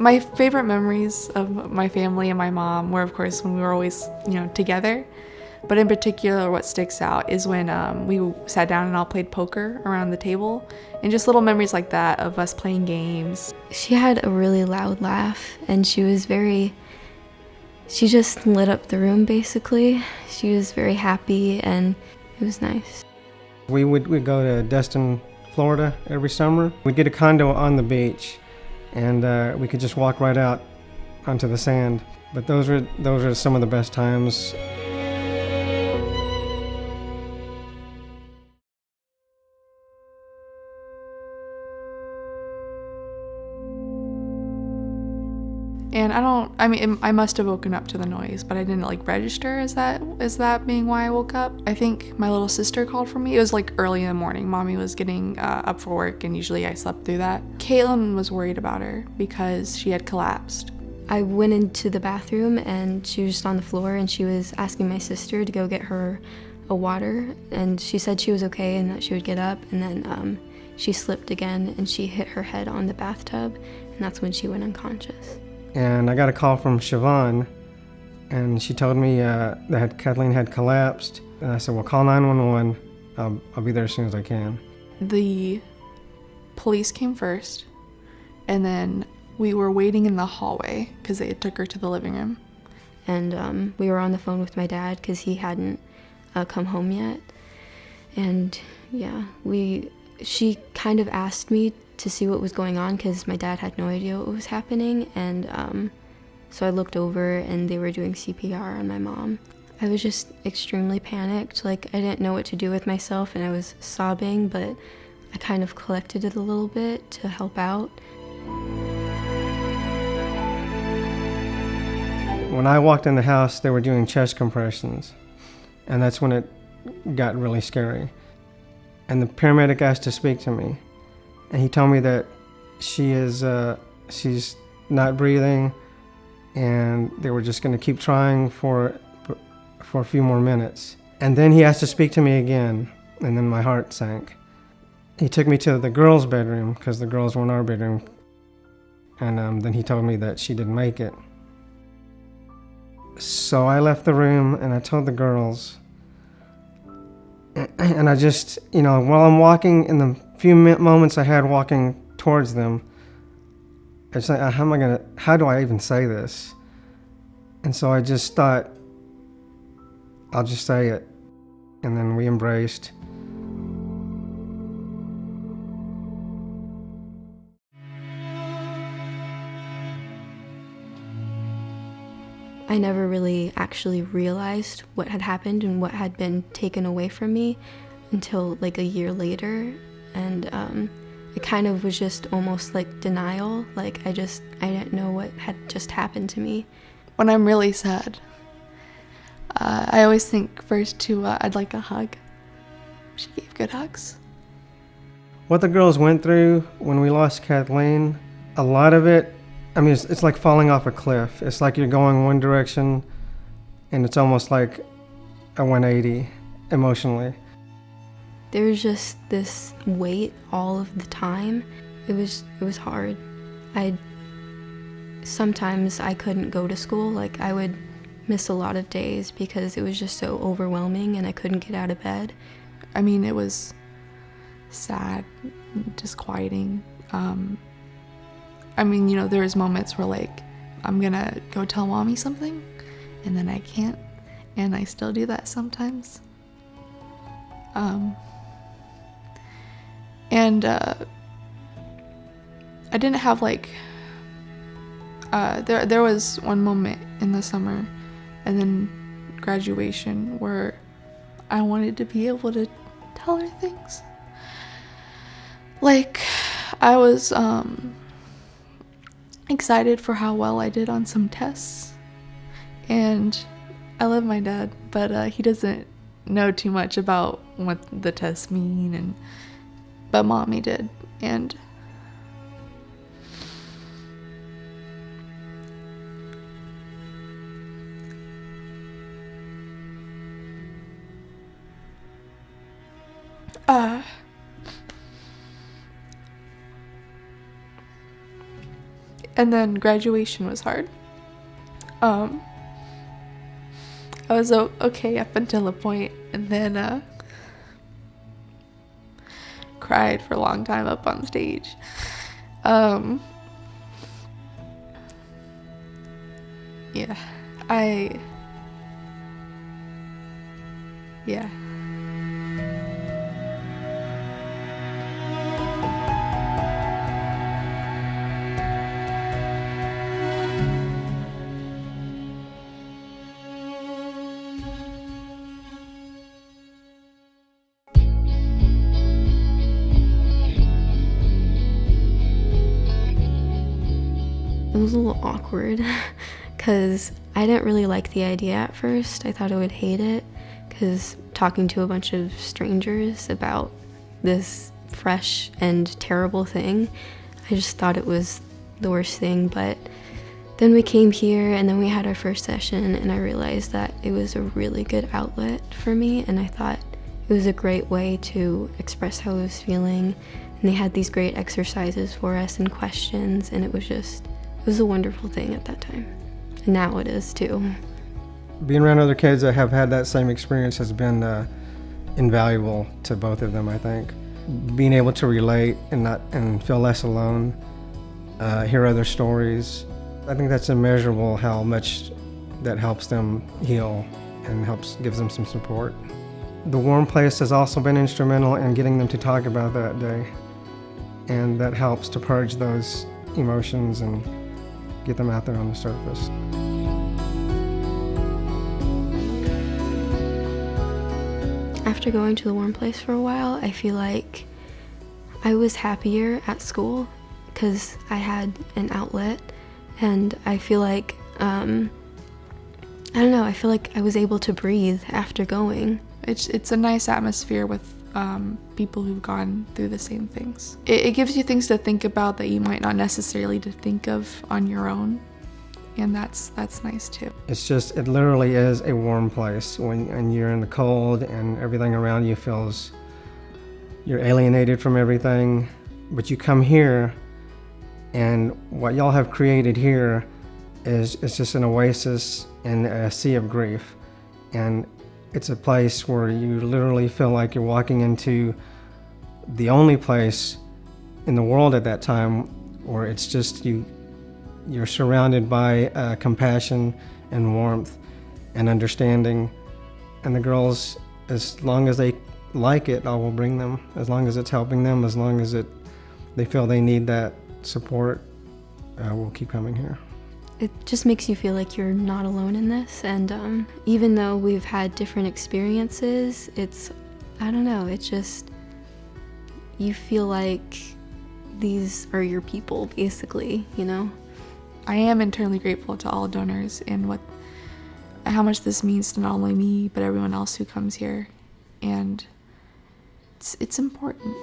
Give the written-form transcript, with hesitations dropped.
My favorite memories of my family and my mom were, of course, when we were always, together. But in particular, what sticks out is when we sat down and all played poker around the table, and just little memories like that of us playing games. She had a really loud laugh, and she just lit up the room, basically. She was very happy, and it was nice. We'd go to Destin, Florida every summer. We'd get a condo on the beach, and we could just walk right out onto the sand. But those were some of the best times. And I must have woken up to the noise, but I didn't register as that being why I woke up. I think my little sister called for me. It was early in the morning. Mommy was getting up for work, and usually I slept through that. Caitlin was worried about her because she had collapsed. I went into the bathroom, and she was just on the floor, and she was asking my sister to go get her a water, and she said she was okay and that she would get up, and then she slipped again, and she hit her head on the bathtub, and that's when she went unconscious. And I got a call from Siobhan, and she told me that Kathleen had collapsed. And I said, well, call 911. I'll be there as soon as I can. The police came first, and then we were waiting in the hallway because they took her to the living room. And we were on the phone with my dad because he hadn't come home yet. And yeah, she kind of asked me to see what was going on because my dad had no idea what was happening, and so I looked over and they were doing CPR on my mom. I was just extremely panicked. I didn't know what to do with myself, and I was sobbing, but I kind of collected it a little bit to help out. When I walked in the house, they were doing chest compressions, and that's when it got really scary. And the paramedic asked to speak to me. And he told me that she's not breathing, and they were just going to keep trying for a few more minutes. And then he asked to speak to me again, and then my heart sank. He took me to the girls' bedroom, because the girls were in our bedroom, and then he told me that she didn't make it. So I left the room, and I told the girls, and I just, while I'm walking, in the few moments I had walking towards them, I was like, how do I even say this? And so I just thought, I'll just say it. And then we embraced. I never really actually realized what had happened and what had been taken away from me until a year later, and it kind of was just almost like denial. I didn't know what had just happened to me. When I'm really sad, I always think first to I'd like a hug. She gave good hugs. What the girls went through when we lost Kathleen, a lot of it, it's like falling off a cliff. It's like you're going one direction, and it's almost like a 180 emotionally. There was just this weight all of the time. It was hard. Sometimes I couldn't go to school. I would miss a lot of days because it was just so overwhelming and I couldn't get out of bed. It was sad, disquieting. There was moments where I'm gonna go tell mommy something, and then I can't, and I still do that sometimes. And I didn't have there was one moment in the summer and then graduation where I wanted to be able to tell her things. I was excited for how well I did on some tests, and I love my dad, but he doesn't know too much about what the tests mean, but mommy did, and And then graduation was hard. I was okay up until a point, and then cried for a long time up on stage. Yeah, yeah. It was a little awkward because I didn't really like the idea at first. I thought I would hate it because talking to a bunch of strangers about this fresh and terrible thing, I just thought it was the worst thing. But then we came here and then we had our first session, and I realized that it was a really good outlet for me, and I thought it was a great way to express how I was feeling. And they had these great exercises for us and questions, and it was a wonderful thing at that time. And now it is too. Being around other kids that have had that same experience has been invaluable to both of them, I think. Being able to relate and feel less alone, hear other stories, I think that's immeasurable how much that helps them heal and gives them some support. The Warm Place has also been instrumental in getting them to talk about that day, and that helps to purge those emotions and get them out there on the surface. After going to the Warm Place for a while, I feel like I was happier at school because I had an outlet, and I feel like, I don't know, I feel like I was able to breathe after going. It's a nice atmosphere with people who've gone through the same things. It gives you things to think about that you might not necessarily to think of on your own, and that's nice too. It literally is a warm place when you're in the cold and everything around you feels you're alienated from everything, but you come here and what y'all have created here is just an oasis in a sea of grief, and it's a place where you literally feel like you're walking into the only place in the world at that time where it's just you're surrounded by compassion and warmth and understanding. And the girls, as long as they like it, I will bring them. As long as it's helping them, as long as they feel they need that support, we'll keep coming here. It just makes you feel like you're not alone in this, and even though we've had different experiences, I don't know, you feel like these are your people, basically, you know? I am internally grateful to all donors and how much this means to not only me, but everyone else who comes here, and it's important.